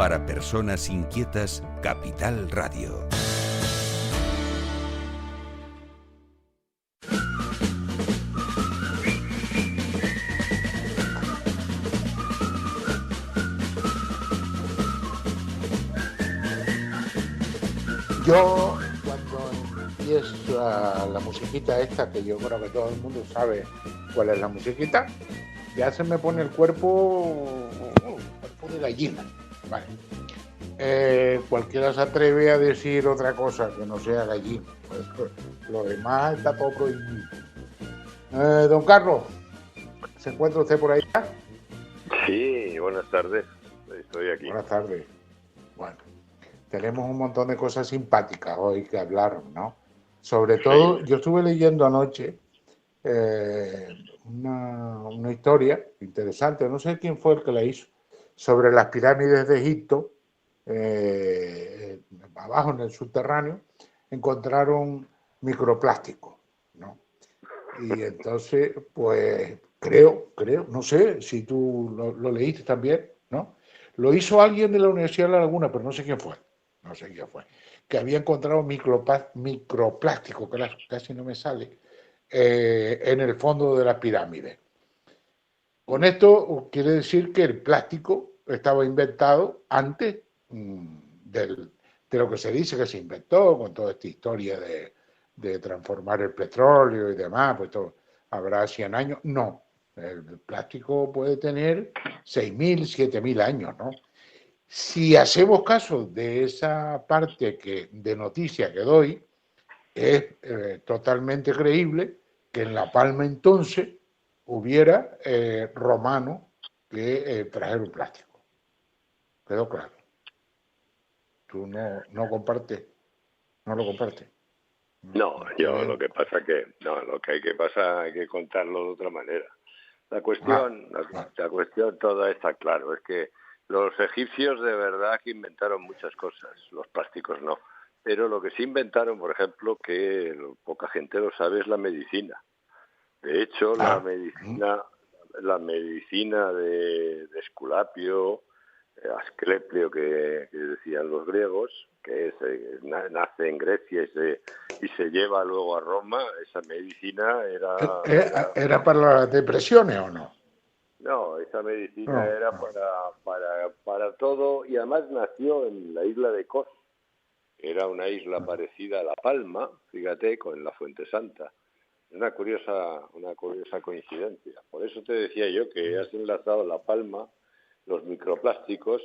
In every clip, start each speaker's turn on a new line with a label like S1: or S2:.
S1: Para personas inquietas, Capital Radio.
S2: Yo, cuando empieza la musiquita esta, que yo creo que todo el mundo sabe cuál es la musiquita, ya se me pone el cuerpo de gallina. Vale. Cualquiera se atreve a decir otra cosa que no sea gallina. Pues, lo demás está todo prohibido. Don Carlos, ¿se encuentra usted por ahí?
S3: Sí, buenas tardes. Estoy aquí.
S2: Buenas tardes. Bueno, tenemos un montón de cosas simpáticas hoy que hablar, ¿no? Sobre todo, yo estuve leyendo anoche una historia interesante, no sé quién fue el que la hizo, sobre las pirámides de Egipto, abajo en el subterráneo, encontraron microplástico, ¿no? Y entonces, pues, creo, no sé si tú lo leíste también, ¿no? Lo hizo alguien de la Universidad de La Laguna, pero no sé quién fue, que había encontrado microplástico, que casi no me sale, en el fondo de la pirámide. Con esto quiere decir que el plástico estaba inventado antes de lo que se dice que se inventó, con toda esta historia de transformar el petróleo y demás, pues todo, habrá 100 años. No, el plástico puede tener 6.000, 7.000 años, ¿no? Si hacemos caso de esa parte de noticia que doy, es totalmente creíble que en La Palma entonces hubiera romanos que trajeron plástico. Quedó claro. Tú no compartes, no lo compartes.
S3: No, yo lo que pasa hay que contarlo de otra manera. La cuestión toda está claro, es que los egipcios de verdad que inventaron muchas cosas, los plásticos no. Pero lo que sí inventaron, por ejemplo, que poca gente lo sabe, es la medicina. De hecho, la medicina de Esculapio, Asclepio, que decían los griegos, que nace en Grecia y se lleva luego a Roma, esa medicina
S2: ¿Era para las depresiones o no?
S3: No, esa medicina era para todo, y además nació en la isla de Kos. Era una isla parecida a La Palma, fíjate, con la Fuente Santa. Una curiosa coincidencia. Por eso te decía yo que has enlazado La Palma, los microplásticos,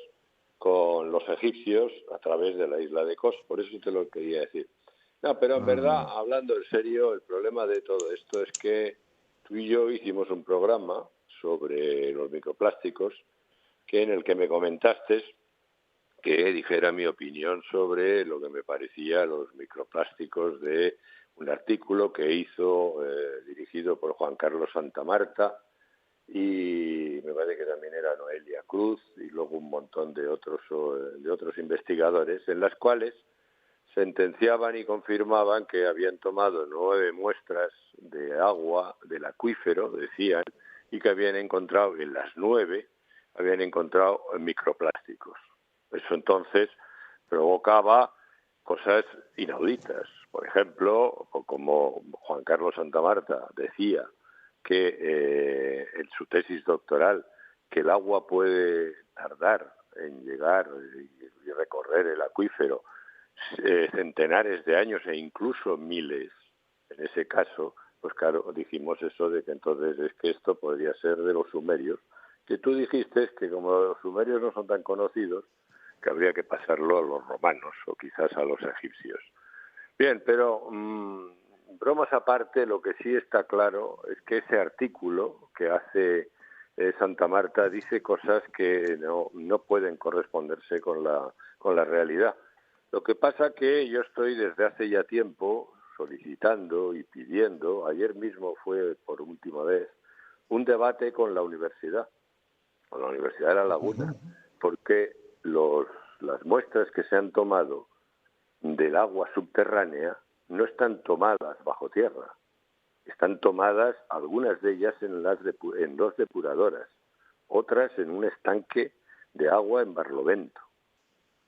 S3: con los egipcios a través de la isla de Kos. Por eso te lo quería decir. No, pero en verdad, hablando en serio, el problema de todo esto es que tú y yo hicimos un programa sobre los microplásticos, en el que me comentaste que dijera mi opinión sobre lo que me parecía los microplásticos de un artículo que hizo dirigido por Juan Carlos Santamarta, y me parece que también era Noelia Cruz, y luego un montón de otros investigadores, en las cuales sentenciaban y confirmaban que habían tomado 9 muestras de agua del acuífero, decían, y que habían encontrado en las 9 microplásticos. Eso entonces provocaba cosas inauditas. Por ejemplo, como Juan Carlos Santamarta decía que en su tesis doctoral, que el agua puede tardar en llegar y recorrer el acuífero centenares de años e incluso miles. En ese caso, pues claro, dijimos eso de que entonces es que esto podría ser de los sumerios, que tú dijiste que como los sumerios no son tan conocidos, que habría que pasarlo a los romanos o quizás a los egipcios. Bien, pero bromas aparte, lo que sí está claro es que ese artículo que hace Santamarta dice cosas que no pueden corresponderse con la realidad. Lo que pasa que yo estoy desde hace ya tiempo solicitando y pidiendo, ayer mismo fue por última vez, un debate con la Universidad de La Laguna, porque las muestras que se han tomado del agua subterránea no están tomadas bajo tierra, están tomadas algunas de ellas en dos depuradoras, otras en un estanque de agua en Barlovento.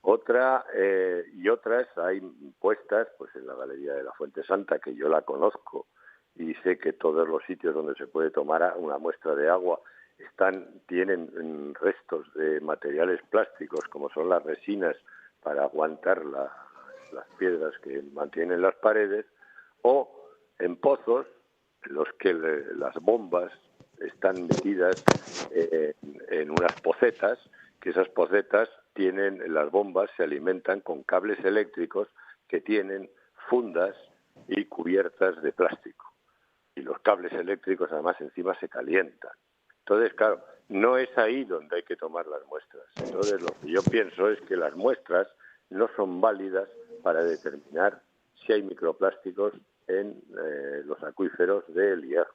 S3: Y otras hay puestas pues en la Galería de la Fuente Santa, que yo la conozco y sé que todos los sitios donde se puede tomar una muestra de agua tienen restos de materiales plásticos, como son las resinas para aguantar las piedras que mantienen las paredes, o en pozos en los que las bombas están metidas en unas pocetas, que esas pocetas las bombas se alimentan con cables eléctricos que tienen fundas y cubiertas de plástico. Y los cables eléctricos además encima se calientan. Entonces, claro, no es ahí donde hay que tomar las muestras. Entonces, lo que yo pienso es que las muestras no son válidas para determinar si hay microplásticos en los acuíferos del Hierro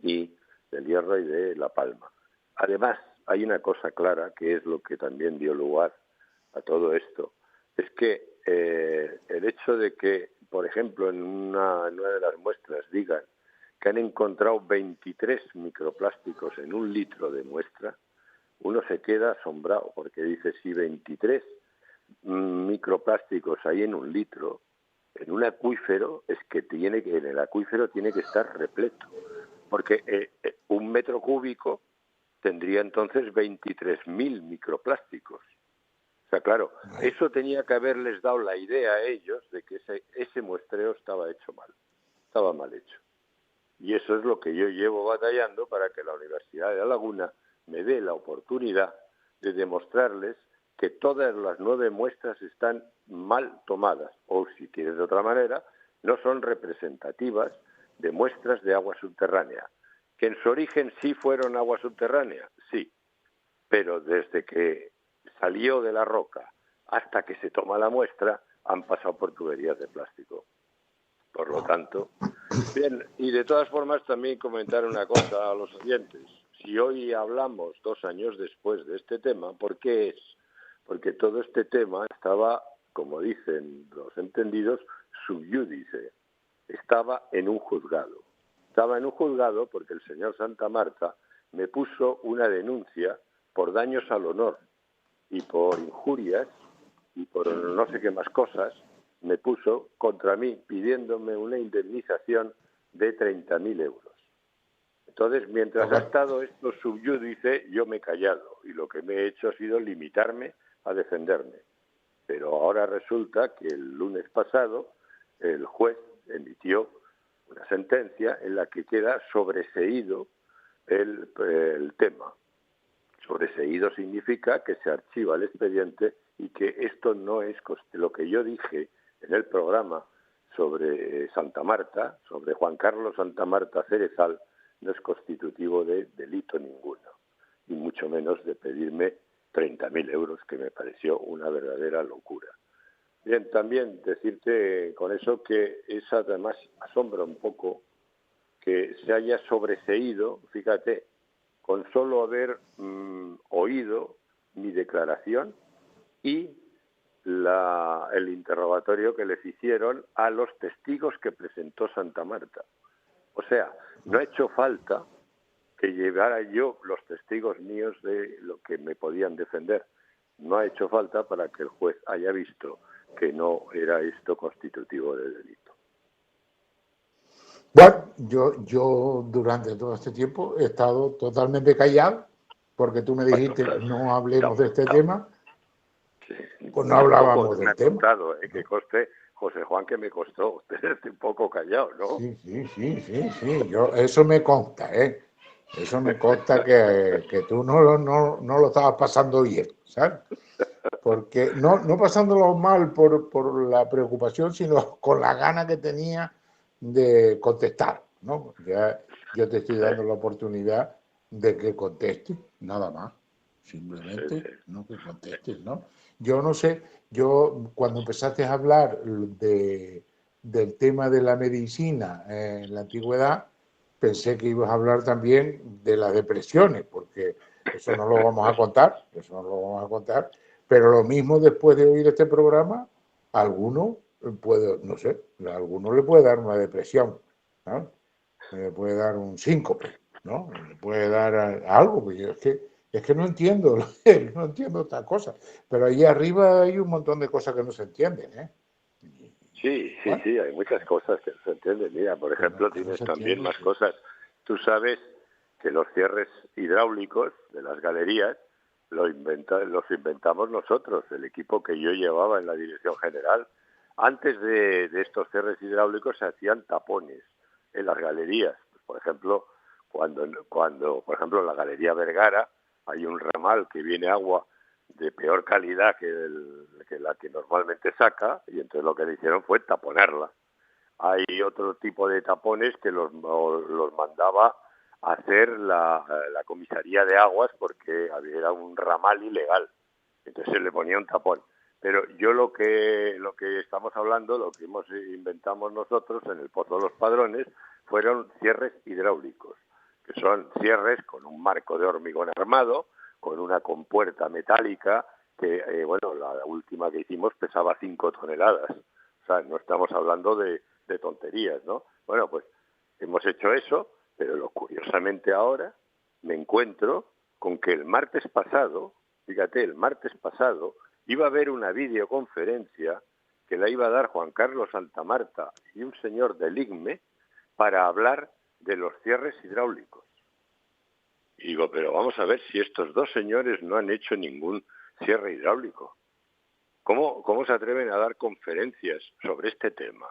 S3: y de La Palma. Además, hay una cosa clara, que es lo que también dio lugar a todo esto, es que el hecho de que, por ejemplo, en una de las muestras digan que han encontrado 23 microplásticos en 1 litro de muestra, uno se queda asombrado, porque dice, si 23 microplásticos hay en 1 litro, en un acuífero, en el acuífero tiene que estar repleto, porque 1 metro cúbico tendría entonces 23.000 microplásticos. O sea, claro, eso tenía que haberles dado la idea a ellos de que ese muestreo estaba mal hecho. Y eso es lo que yo llevo batallando para que la Universidad de La Laguna me dé la oportunidad de demostrarles que todas las 9 muestras están mal tomadas, o si quieres de otra manera, no son representativas de muestras de agua subterránea. ¿Que en su origen sí fueron agua subterránea? Sí, pero desde que salió de la roca hasta que se toma la muestra han pasado por tuberías de plástico. Por lo tanto, bien, y de todas formas también comentar una cosa a los oyentes. Si hoy hablamos 2 años después de este tema, ¿por qué es? Porque todo este tema estaba, como dicen los entendidos, sub iudice, estaba en un juzgado. Estaba en un juzgado porque el señor Santa Marta me puso una denuncia por daños al honor y por injurias y por no sé qué más cosas, me puso contra mí pidiéndome una indemnización de 30.000 euros. Entonces, mientras ha estado esto sub iudice, yo me he callado y lo que me he hecho ha sido limitarme a defenderme. Pero ahora resulta que el lunes pasado el juez emitió una sentencia en la que queda sobreseído el tema. Sobreseído significa que se archiva el expediente y que esto no es lo que yo dije en el programa sobre Santa Marta, sobre Juan Carlos Santa Marta Cerezal, no es constitutivo de delito ninguno, y mucho menos de pedirme 30.000 euros, que me pareció una verdadera locura. Bien, también decirte con eso que esa además asombra un poco que se haya sobreseído, fíjate, con solo haber oído mi declaración y el interrogatorio que les hicieron a los testigos que presentó Santa Marta. O sea, no ha hecho falta que llevara yo los testigos míos de lo que me podían defender. No ha hecho falta para que el juez haya visto que no era esto constitutivo de delito.
S2: Bueno, yo durante todo este tiempo he estado totalmente callado, porque tú me dijiste no hablemos de este tema, pues no hablábamos del tema.
S3: Contado, que coste, José Juan, que me costó usted esté un poco callado, ¿no?
S2: Sí, eso me consta, ¿eh? Eso me consta que tú no lo estabas pasando bien, ¿sabes? Porque no pasándolo mal por la preocupación, sino con la gana que tenía de contestar, ¿no? Ya yo te estoy dando la oportunidad de que contestes, nada más, simplemente, no que contestes, ¿no? Yo no sé, cuando empezaste a hablar del tema de la medicina en la antigüedad, pensé que ibas a hablar también de las depresiones, porque eso no lo vamos a contar, pero lo mismo después de oír este programa, alguno puede, no sé, a alguno le puede dar una depresión, ¿no? Le puede dar un síncope, ¿no? Le puede dar algo, porque es que Es que no entiendo, no entiendo estas cosas. Pero ahí arriba hay un montón de cosas que no se entienden, ¿eh?
S3: Sí, sí,
S2: Bueno,
S3: sí, hay muchas cosas que no se entienden. Mira, por ejemplo,
S2: que no
S3: tienes
S2: se
S3: también
S2: entienden,
S3: más
S2: sí.
S3: cosas. Tú sabes que los cierres hidráulicos de las galerías los inventamos nosotros, el equipo que yo llevaba en la dirección general. Antes de estos cierres hidráulicos se hacían tapones en las galerías. Pues, por ejemplo, por ejemplo, en la Galería Vergara hay un ramal que viene agua de peor calidad que la que normalmente saca, y entonces lo que le hicieron fue taponarla. Hay otro tipo de tapones que los mandaba a hacer la comisaría de aguas porque era un ramal ilegal, entonces se le ponía un tapón. Pero yo lo que estamos hablando, lo que inventamos nosotros en el Pozo de los Padrones, fueron cierres hidráulicos, que son cierres con un marco de hormigón armado, con una compuerta metálica que, bueno, la última que hicimos pesaba 5 toneladas. O sea, no estamos hablando de tonterías, ¿no? Bueno, pues hemos hecho eso, pero curiosamente ahora me encuentro con que el martes pasado, fíjate, el martes pasado iba a haber una videoconferencia que la iba a dar Juan Carlos Santamarta y un señor del IGME para hablar de los cierres hidráulicos. Y digo, pero vamos a ver si estos dos señores no han hecho ningún cierre hidráulico. ¿Cómo se atreven a dar conferencias sobre este tema?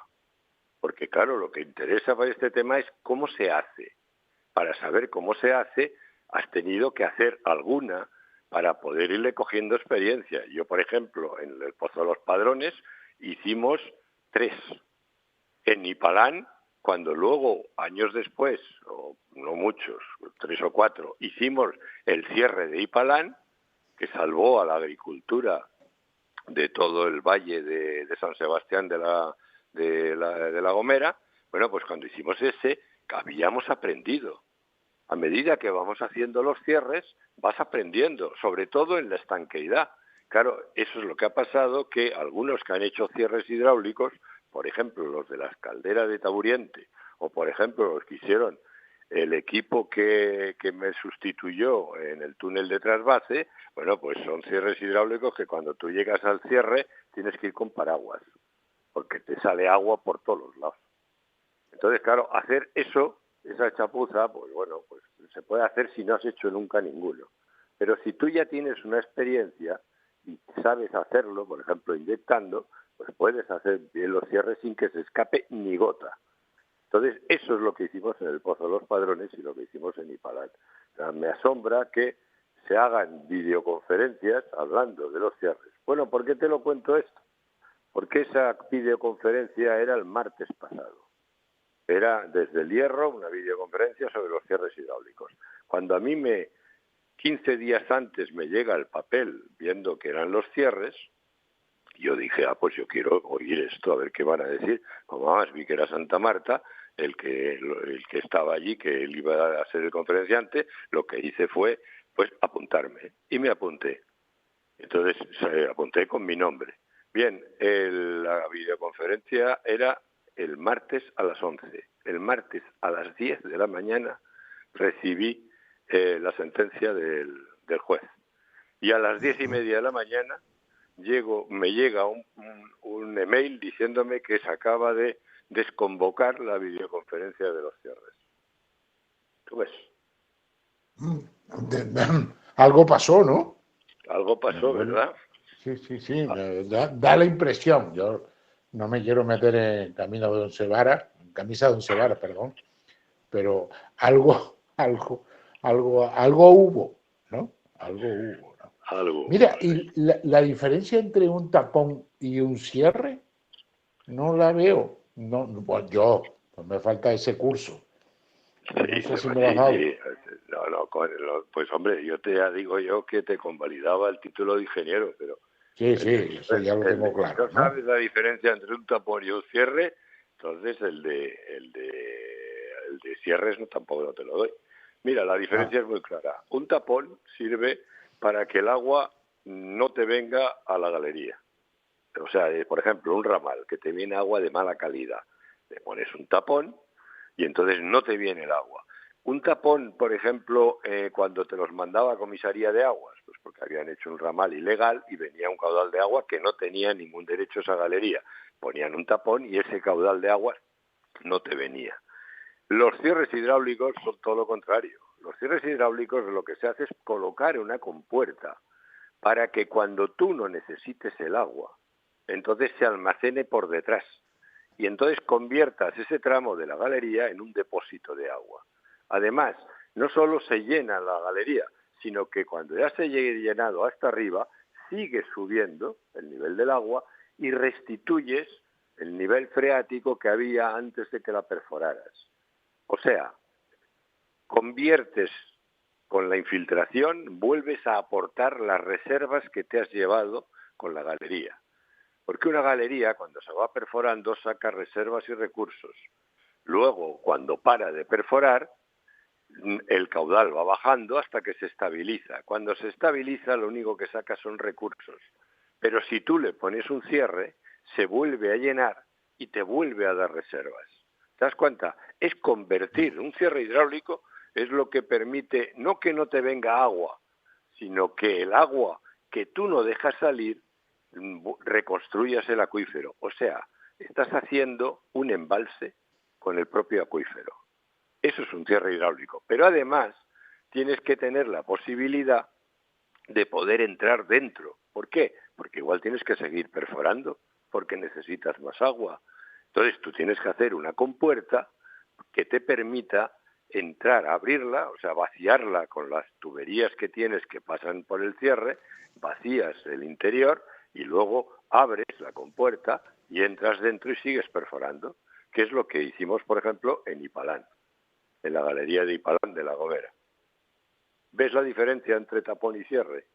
S3: Porque claro, lo que interesa para este tema es cómo se hace. Para saber cómo se hace, has tenido que hacer alguna para poder irle cogiendo experiencia. Yo, por ejemplo, en el Pozo de los Padrones hicimos 3. En Ipalán, cuando luego, años después, o no muchos, 3 o 4, hicimos el cierre de Ipalán, que salvó a la agricultura de todo el valle de San Sebastián de la Gomera. Bueno, pues cuando hicimos ese, habíamos aprendido. A medida que vamos haciendo los cierres, vas aprendiendo, sobre todo en la estanqueidad. Claro, eso es lo que ha pasado, que algunos que han hecho cierres hidráulicos, por ejemplo, los de las calderas de Taburiente, o por ejemplo, los que hicieron el equipo que me sustituyó en el túnel de trasvase, bueno, pues son cierres hidráulicos que cuando tú llegas al cierre tienes que ir con paraguas, porque te sale agua por todos los lados. Entonces, claro, hacer eso, esa chapuza, pues bueno, pues se puede hacer si no has hecho nunca ninguno. Pero si tú ya tienes una experiencia y sabes hacerlo, por ejemplo, inyectando, pues puedes hacer bien los cierres sin que se escape ni gota. Entonces, eso es lo que hicimos en el Pozo de los Padrones y lo que hicimos en Ipalán. O sea, me asombra que se hagan videoconferencias hablando de los cierres. Bueno, ¿por qué te lo cuento esto? Porque esa videoconferencia era el martes pasado. Era desde el Hierro una videoconferencia sobre los cierres hidráulicos. Cuando a mí 15 días antes me llega el papel viendo que eran los cierres, yo dije, pues yo quiero oír esto, a ver qué van a decir. Como más vi que era Santa Marta, el que estaba allí, que él iba a ser el conferenciante, lo que hice fue pues apuntarme. Y me apunté. Entonces apunté con mi nombre. Bien, la videoconferencia era el martes a las 11. El martes a las 10 de la mañana recibí la sentencia del juez. Y a las 10:30 de la mañana me llega un email diciéndome que se acaba de desconvocar la videoconferencia de los cierres. ¿Tú ves?
S2: Algo pasó, ¿no?
S3: Algo pasó, ¿verdad?
S2: Sí, sí, sí, da la impresión. Yo no me quiero meter en camisa de once varas, perdón, pero algo hubo, ¿no? Algo hubo, ¿no?
S3: Algo.
S2: Mira, y la diferencia entre un tapón y un cierre no la veo. No, pues pues me falta ese curso. No sé si me lo has dado.
S3: Sí. No, pues hombre, ya digo yo que te convalidaba el título de ingeniero, pero
S2: Sí, sí, eso ya lo tengo
S3: si
S2: claro,
S3: no
S2: ¿no?
S3: sabes la diferencia entre un tapón y un cierre, entonces el de cierres tampoco no te lo doy. Mira, la diferencia es muy clara. Un tapón sirve para que el agua no te venga a la galería. O sea, por ejemplo, un ramal que te viene agua de mala calidad, le pones un tapón y entonces no te viene el agua. Un tapón, por ejemplo, cuando te los mandaba Comisaría de Aguas, pues porque habían hecho un ramal ilegal y venía un caudal de agua que no tenía ningún derecho a esa galería. Ponían un tapón y ese caudal de agua no te venía. Los cierres hidráulicos son todo lo contrario. Los cierres hidráulicos lo que se hace es colocar una compuerta para que cuando tú no necesites el agua, entonces se almacene por detrás y entonces conviertas ese tramo de la galería en un depósito de agua. Además, no solo se llena la galería, sino que cuando ya se llegue llenado hasta arriba, sigue subiendo el nivel del agua y restituyes el nivel freático que había antes de que la perforaras. O sea, conviertes con la infiltración, vuelves a aportar las reservas que te has llevado con la galería. Porque una galería, cuando se va perforando, saca reservas y recursos. Luego, cuando para de perforar, el caudal va bajando hasta que se estabiliza. Cuando se estabiliza, lo único que saca son recursos. Pero si tú le pones un cierre, se vuelve a llenar y te vuelve a dar reservas. ¿Te das cuenta? Es convertir. Un cierre hidráulico es lo que permite, no que no te venga agua, sino que el agua que tú no dejas salir, reconstruyas el acuífero. O sea, estás haciendo un embalse con el propio acuífero. Eso es un cierre hidráulico. Pero además tienes que tener la posibilidad de poder entrar dentro. ¿Por qué? Porque igual tienes que seguir perforando, porque necesitas más agua. Entonces tú tienes que hacer una compuerta que te permita entrar, abrirla, o sea, vaciarla con las tuberías que tienes que pasan por el cierre, vacías el interior y luego abres la compuerta y entras dentro y sigues perforando, que es lo que hicimos, por ejemplo, en Ipalán, en la galería de Ipalán de La Gomera. ¿Ves la diferencia entre tapón y cierre?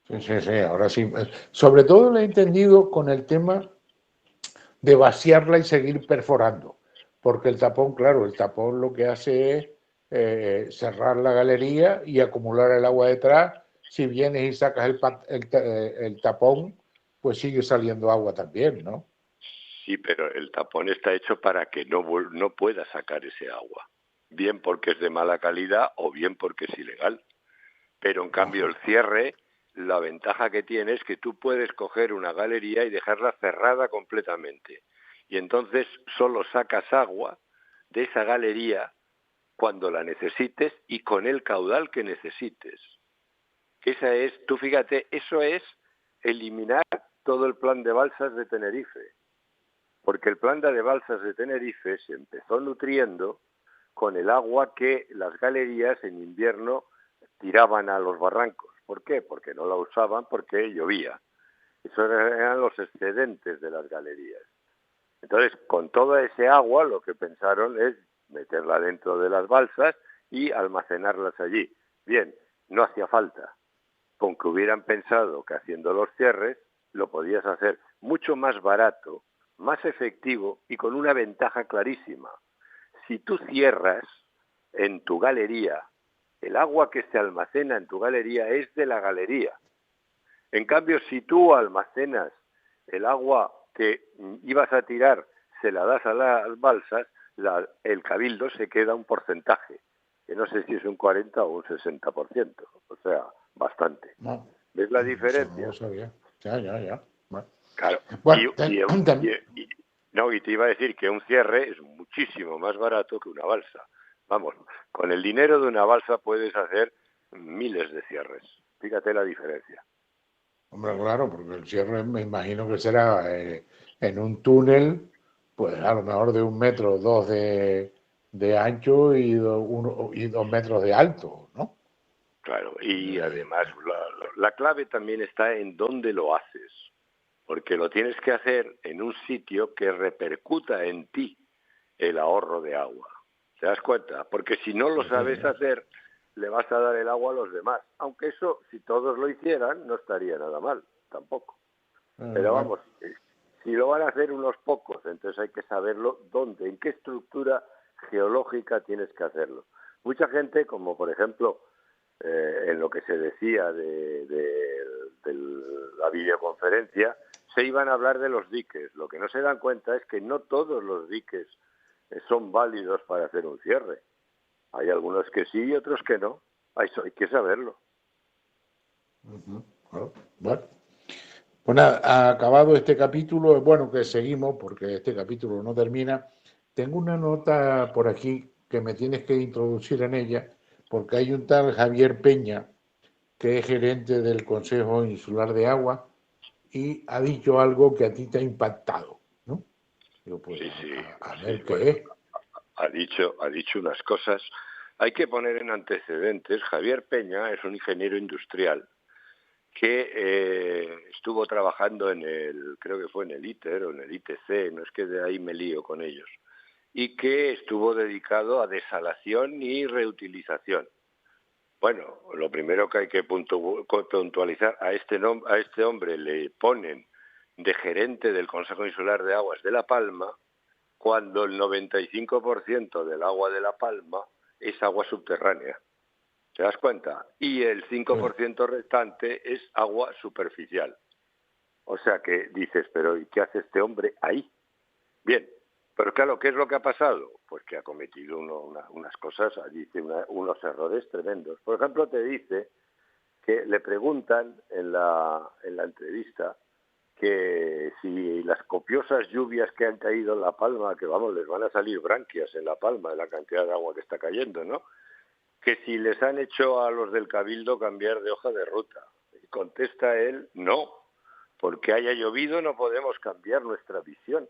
S2: Sí, sí, sí, ahora sí. Sobre todo lo he entendido con el tema de vaciarla y seguir perforando, porque el tapón, claro, el tapón lo que hace es cerrar la galería y acumular el agua detrás. Si vienes y sacas el tapón, pues sigue saliendo agua también, ¿no?
S3: Sí, pero el tapón está hecho para que no pueda sacar ese agua, bien porque es de mala calidad o bien porque es ilegal. Pero en cambio el cierre, la ventaja que tiene es que tú puedes coger una galería y dejarla cerrada completamente. Y entonces solo sacas agua de esa galería cuando la necesites y con el caudal que necesites. Esa es, tú fíjate, eso es eliminar todo el plan de balsas de Tenerife. Porque el plan de balsas de Tenerife se empezó nutriendo con el agua que las galerías en invierno tiraban a los barrancos. ¿Por qué? Porque no la usaban porque llovía. Esos eran los excedentes de las galerías. Entonces, con toda ese agua, lo que pensaron es meterla dentro de las balsas y almacenarlas allí. Bien, no hacía falta. Con que hubieran pensado que haciendo los cierres lo podías hacer mucho más barato, más efectivo y con una ventaja clarísima. Si tú cierras en tu galería, el agua que se almacena en tu galería es de la galería. En cambio, si tú almacenas el agua que ibas a tirar, se la das a las balsas, el cabildo se queda un porcentaje, que no sé si es un 40 o un 60%, o sea, bastante.
S2: No,
S3: ¿Ves la
S2: eso no
S3: diferencia?
S2: lo sabía. Ya. Bueno,
S3: Claro.
S2: bueno
S3: Y te iba a decir que un cierre es muchísimo más barato que una balsa. Vamos, con el dinero de una balsa puedes hacer miles de cierres. Fíjate la diferencia.
S2: hombre, claro, porque el cierre me imagino que será en un túnel, pues a lo mejor de 1 metro o 2 de ancho y 2 metros de alto, ¿no?
S3: Claro, y además la clave también está en dónde lo haces, porque lo tienes que hacer en un sitio que repercuta en ti el ahorro de agua. ¿Te das cuenta? Porque si no lo sabes hacer, le vas a dar el agua a los demás. Aunque eso, si todos lo hicieran, no estaría nada mal, tampoco. Pero vamos, si lo van a hacer unos pocos, entonces hay que saberlo dónde, en qué estructura geológica tienes que hacerlo. Mucha gente, como por ejemplo en lo que se decía de la videoconferencia, se iban a hablar de los diques. Lo que no se dan cuenta es que no todos los diques son válidos para hacer un cierre. Hay algunos que sí y otros que no. Eso hay que saberlo.
S2: Bueno, pues nada, acabado este capítulo, es bueno que seguimos porque este capítulo no termina. Tengo una nota por aquí que me tienes que introducir en ella, porque hay un tal Javier Peña, que es gerente del Consejo Insular de Agua, y ha dicho algo que a ti te ha impactado, ¿no? Digo, pues
S3: Sí,
S2: a
S3: sí,
S2: ver
S3: bueno,
S2: qué es.
S3: ha dicho unas cosas. Hay que poner en antecedentes, Javier Peña es un ingeniero industrial que estuvo trabajando creo que fue en el ITER o en el ITC, no es que de ahí me lío con ellos, y que estuvo dedicado a desalación y reutilización. Bueno, lo primero que hay que puntualizar, a este hombre le ponen de gerente del Consejo Insular de Aguas de La Palma, cuando el 95% del agua de La Palma es agua subterránea. ¿Te das cuenta? Y el 5% restante es agua superficial. O sea que dices, pero ¿y qué hace este hombre ahí? Bien, pero claro, ¿qué es lo que ha pasado? Pues que ha cometido unas cosas, dice unos errores tremendos. Por ejemplo, te dice que le preguntan en la entrevista que si las copiosas lluvias que han caído en La Palma, que vamos, les van a salir branquias en La Palma de la cantidad de agua que está cayendo, ¿no? Que si les han hecho a los del Cabildo cambiar de hoja de ruta. Y contesta él, no, porque haya llovido no podemos cambiar nuestra visión.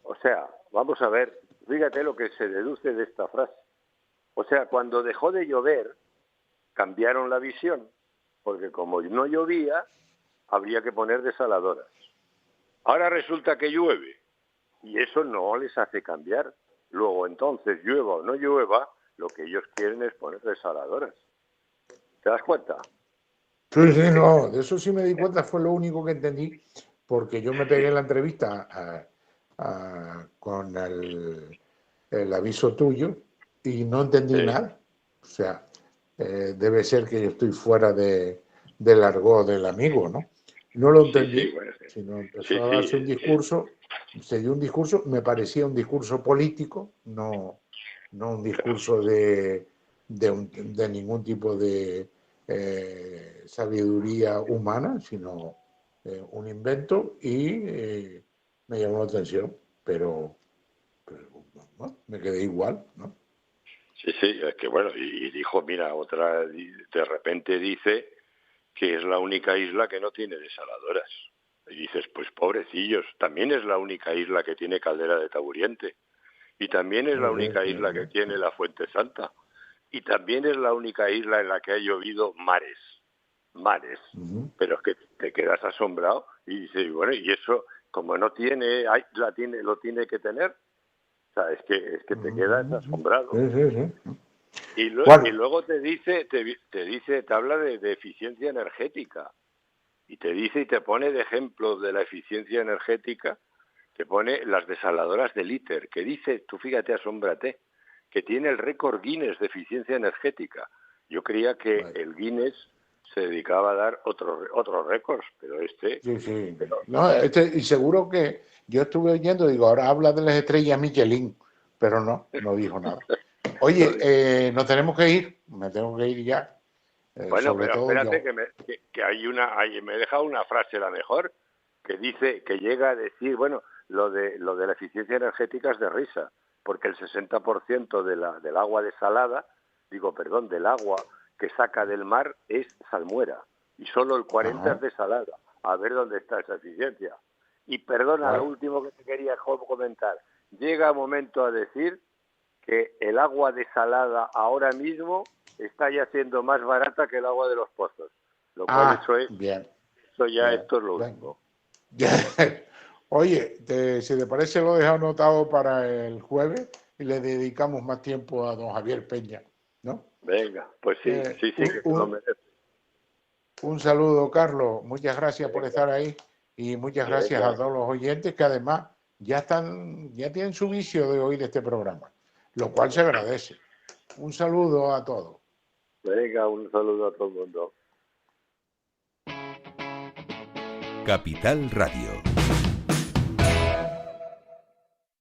S3: O sea, vamos a ver, fíjate lo que se deduce de esta frase. O sea, cuando dejó de llover, cambiaron la visión, porque como no llovía, habría que poner desaladoras. Ahora resulta que llueve, y eso no les hace cambiar. Luego, entonces, llueva o no llueva, lo que ellos quieren es poner desaladoras. ¿Te das cuenta?
S2: Sí, sí, no, de eso sí me di cuenta, fue lo único que entendí, porque yo me pegué la entrevista con el aviso tuyo y no entendí
S3: Sí,
S2: nada. O sea, debe ser que yo estoy fuera del argot del amigo, ¿no? No lo
S3: sí,
S2: entendí,
S3: bueno,
S2: sino
S3: sí,
S2: empezó a darse un
S3: sí,
S2: discurso, se dio un discurso, me parecía un discurso político, no un discurso de ningún tipo de sabiduría humana, sino un invento y me llamó la atención, pero bueno, me quedé igual, ¿no?
S3: sí, es que bueno, y dijo, mira, de repente dice que es la única isla que no tiene desaladoras. Y dices, pues pobrecillos, también es la única isla que tiene caldera de Taburiente, y también es la única isla que tiene la Fuente Santa, y también es la única isla en la que ha llovido mares. Pero es que te quedas asombrado y dices, bueno, y eso como no tiene, lo tiene que tener. O sea, es que te quedas asombrado. Y
S2: Bueno,
S3: luego te dice, te habla de eficiencia energética, y te dice y te pone de ejemplo de la eficiencia energética, te pone las desaladoras del ITER, que dice, tú fíjate, asómbrate, que tiene el récord Guinness de eficiencia energética. Yo creía que
S2: bueno,
S3: el Guinness se dedicaba a dar otros récords, pero
S2: sí. No, y seguro que yo estuve oyendo, digo, ahora habla de las estrellas Michelin, pero no dijo nada.
S3: no
S2: Oye,
S3: dijo.
S2: nos tenemos que ir, me tengo que ir ya,
S3: Bueno,
S2: sobre
S3: pero
S2: todo
S3: espérate
S2: yo.
S3: que me he dejado una frase la mejor, que dice, que llega a decir, bueno, lo de la eficiencia energética es de risa, porque el 60% del agua desalada, del agua que saca del mar es salmuera, y solo el 40% es
S2: Ajá,
S3: desalada. A ver dónde está esa eficiencia. Y perdona, lo
S2: bueno,
S3: último que te quería comentar, llega un momento a decir que el agua desalada ahora mismo está ya siendo más barata que el agua de los pozos, lo cual
S2: bien,
S3: esto es lo
S2: bien.
S3: último.
S2: Oye, si te parece, lo dejo anotado para el jueves y le dedicamos más tiempo a don Javier Peña, ¿no?
S3: Venga, pues sí,
S2: Eh,
S3: sí,
S2: un,
S3: que se lo
S2: un-
S3: merece.
S2: un saludo, Carlos. Muchas gracias por
S3: Venga,
S2: estar ahí y muchas gracias a
S3: venga,
S2: todos los oyentes que además ya tienen su vicio de oír este programa, lo cual se agradece. Un saludo a todos.
S3: venga, un saludo a todo el mundo.
S1: Capital Radio.